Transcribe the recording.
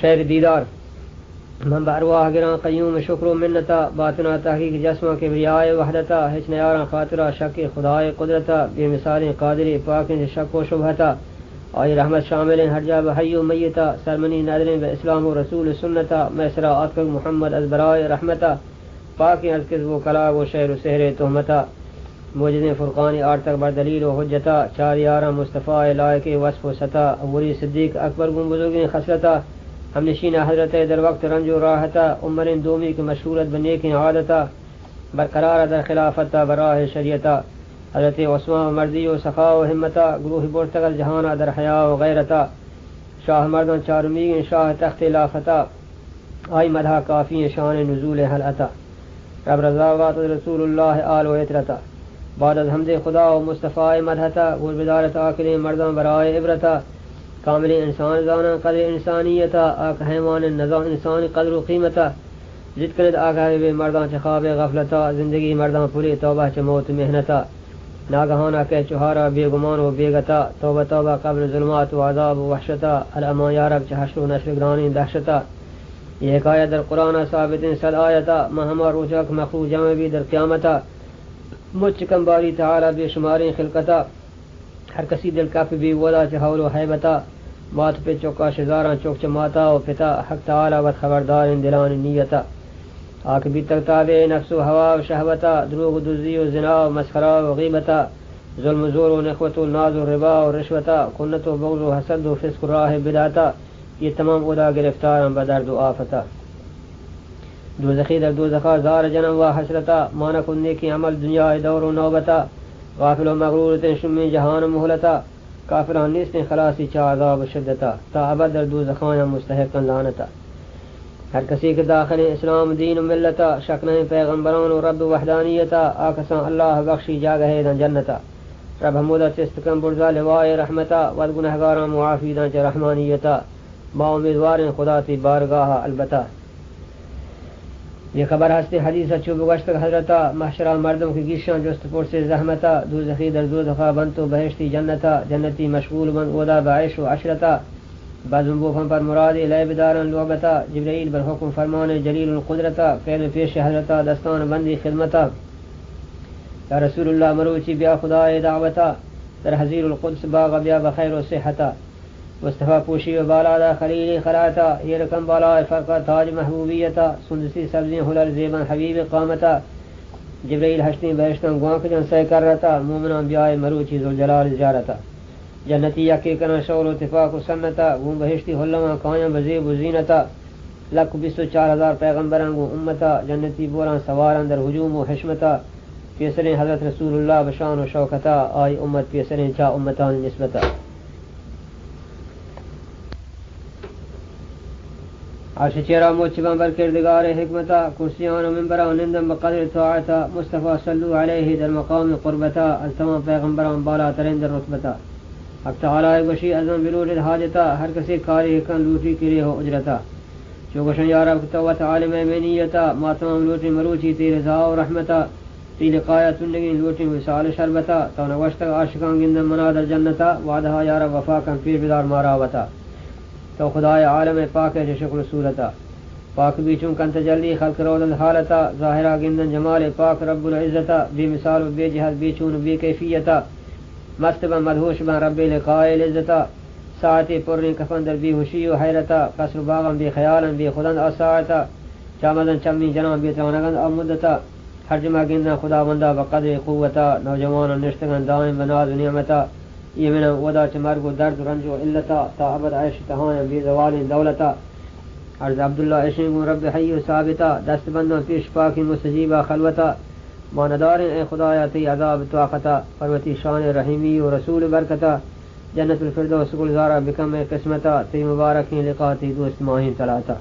شیر دیدار منبع ارواح گراں قیوم شکر و منتا باطنہ تحقیق جسمہ کے بریائے وحدتا ہچ نیاراں خاطرہ شک خدائے قدرتا بے مثالیں قادر پاکیں شک و شبہتا آئی رحمت شامل ہر جا بحی و میتا سرمنی نادریں بے اسلام و رسول سنتا میسرا آتک محمد از برائے رحمتا پاکیں از کذب و کلا و شعر و سحر تہمتا موجزیں فرقان آر تک بر دلیل و حجتا چار یارہ مصطفیٰ لائق وصف و ستا اولی صدیق اکبر گن بزرگیں خصلتا ہم نشین حضرت در وقت رنج و راحتا عمرین دومی کی مشہورت بنے کی عادتا برقرار در خلافتا براہ شریعتا حضرت عثمان مرضی و سخا و ہمتا گروہ برتگل جہانا در حیا و غیرتا شاہ مردان چارمیگ شاہ تخت لافتا آئی مدح کافی شان نزول حلعتا رب رضاوات رسول اللہ آل و اطرتا بعد از حمد خدا و مصطفیٰ مدحتا غربدارت آکر مردان برائے عبرتا کامل انسان زانا قدر انسانیتا آک حیوان نظام انسان قدر و قیمتا جد کند آگاہ بے مردان چھ خواب غفلتا زندگی مردان پوری توبہ چھ موت محنتا ناگہانا کہ چہارا بے گمان و بے گتا توبہ توبہ قبل ظلمات و عذاب و وحشتا الامان یارب چھ حشر و نشر گرانی دہشتا یہ حکایت در قرآن ثابت صد آیتا مہما روچک مخلوق جمع بھی در قیامتا مجھ کم باری تعالی بے شماریں خلقتا ہر کسی دل کف بھی ودا چھ حول و حیبتا مات پہ چوکا شزاراں چوک چماتا و پتا حق تعالی و خبردار دلان نیتا آنکھ بھی تک تابع نفس و ہوا و شہوتا دروغ دزی و زنا و مسخرہ و غیبتا ظلم و زور و نخوت و ناز و ربا و رشوتا کنت و بغض و حسد و فسق و راہ بداتا یہ تمام ادا گرفتار بدرد و آفتا دوزخی در دوزخا زار جنم و حسرتا مانا کننے کی عمل دنیا دور و نوبتا غافل و مغرورت شمی جہان محلتا کافران نیست خلاصی چا عذاب شدتا تا ابد در دوزخان مستحقا لعنتا ہر کسی کے داخل اسلام دین و ملتا شک نہیں پیغمبران و رب وحدانیتا آکسان اللہ بخشی جاگہ دن جنتا رب حمودہ چستکم برزا لوائے رحمتا ود گنہگاران معافی دن چا رحمانیتا با امیدوار خدا تی بارگاہ البتہ یہ خبر ہستے حدیث چوب گشت حضرتا محشرہ مردم کی گیشان جست پر سے زحمتا دوزخی در دوزخا بنتو بہشتی جنتا جنتی مشغول بند اودا بعیش و عشرتا بعضم بوفن پر مراد لعب دارن لعبتا جبرائیل بر حکم فرمان جلیل القدرتا پہل پیش حضرتا دستان بندی خدمتا یا رسول اللہ مروچی بیا خدای دعوتا در حضیر القدس باغ بیا بخیر و صحتا مصطفیٰ پوشی و بالادا خلیل خلاتا یہ رکم بالا فرقہ تاج محبوبیتا سندسی سبزیں حلال زیبان حبیب قامتا جبرائیل حشتیں بہشتاں گوانک جن سے کر رہتا مومنان بیائے مروچی ذوالجلال زیارتا جنتی یکی کنا شور و اتفاق و سنتا گون بہشتی حلما قائم بزیب و زینتا لک 24,000 پیغمبران گو امتا جنتی بوران سواران در حجوم و حشمتا پیسرین حضرت رسول اللہ بشان و شوکتا آئی امت پیسرین چا امتان نسبتا عرش چیرا موچبان بر کردگار حکمتا کرسیان و منبران نندم بقدر طاعتا مصطفیٰ صلو علیہ در مقام قربتا از تمام پیغمبران بالا ترین در رتبتا حق تعالی گوشی ازم بلوٹ حاجتا ہر کسی کاری کن لوٹی کری ہو اجرتا چوگشن یا رب توت عالم منیتا ما تمام لوٹی مروچی تی رضا و رحمتا تی لقایا تنگین لوٹی وصال شربتا تو نوشتک عاشقان گندم منادر جنتا وعدہا یا رب وفا کن پیر بدار ماراوتا تو خدای عالم پاک ہے شکر صورتا پاک بیچوں کن تجلی خلق رودن حالتا ظاہرہ گندن جمال پاک رب العزتا بے مثال و بے جہد بے چون بے کیفیتا مست بن مدہوش بن رب لقائے العزتا ساعتی پرنی کفن در بے ہوشی و حیرتا قصر باغم بے خیالن بے خدن آساعتا چامدن چمی جنان بے ترانگن امدتا ہر جمع گندن خدا بندہ بقدر قوتا نوجوان نشتگن دائم بناز و نعمتا یہ من ودا چمرگ و درد رنج و علتا تا ابد عیش تہان بی زوال دولتا عرض عبداللہ عشق رب حی و ثابتا دست بندوں پیش پاکی مستجیبہ خلوتا ماندار اے خدایا تی عذاب طاقتا پروتی شان رحیمی و رسول برکتا جنت الفردوس گلزارہ بکم قسمتا تی مبارکی لقاتی دوست ماہین تلاتا